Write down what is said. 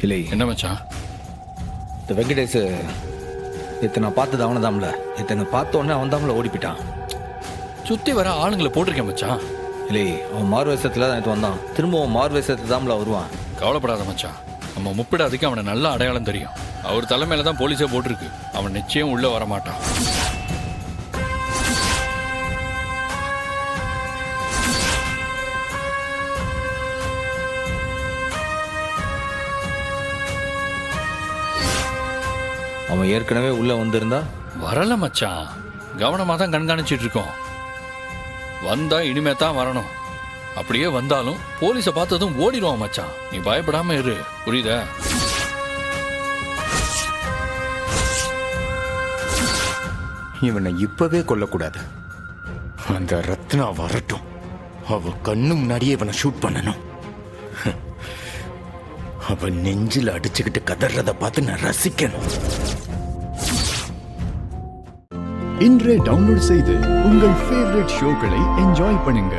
இல்லை என்ன மச்சான்? இந்த வெங்கடேஷ் இத்தனை பார்த்தது அவனதாம்ல, இத்தனை பார்த்த உடனே அவன் தாம்ல ஓடிப்பிட்டான். சுத்தி வர ஆளுங்களை போட்டிருக்கேன் மச்சான். இல்லை அவன் மாறு வேஷத்துல தான் இது வந்தான், திரும்பவும் மாறு வேஷத்துல தாம்ல வருவான். கவலைப்படாத மச்சான், நம்ம முப்பிடாதுக்கு அவனை நல்ல அடையாளம் தெரியும். அவர் தலைமையில தான் போலீஸே போட்டிருக்கு. அவன் நிச்சயம் உள்ள வரமாட்டான். அவன் ஏற்கனவே உள்ள வந்திருந்தா வரல மச்சான், கவனமா தான் கண்காணிச்சிட்டு இருக்கோம். வந்தா இனிமே தான் வரணும். அப்படியே வந்தாலும் போலீஸை பார்த்ததும் ஓடிடுவான் மச்சான். நீ பயப்படாம இரு, புரியுதா? இவனை இப்பவே கொல்லக்கூடாது. அந்த ரத்னா வரட்டும், அவ கண்ணு முன்னாடியே இவனை ஷூட் பண்ணணும். அவன் நெஞ்சில் அடிச்சுக்கிட்டு கதறத பார்த்து நான் ரசிக்கணும். இன்றே டவுன்லோட் செய்து உங்கள் ஃபேவரட் ஷோக்களை என்ஜாய் பண்ணுங்க.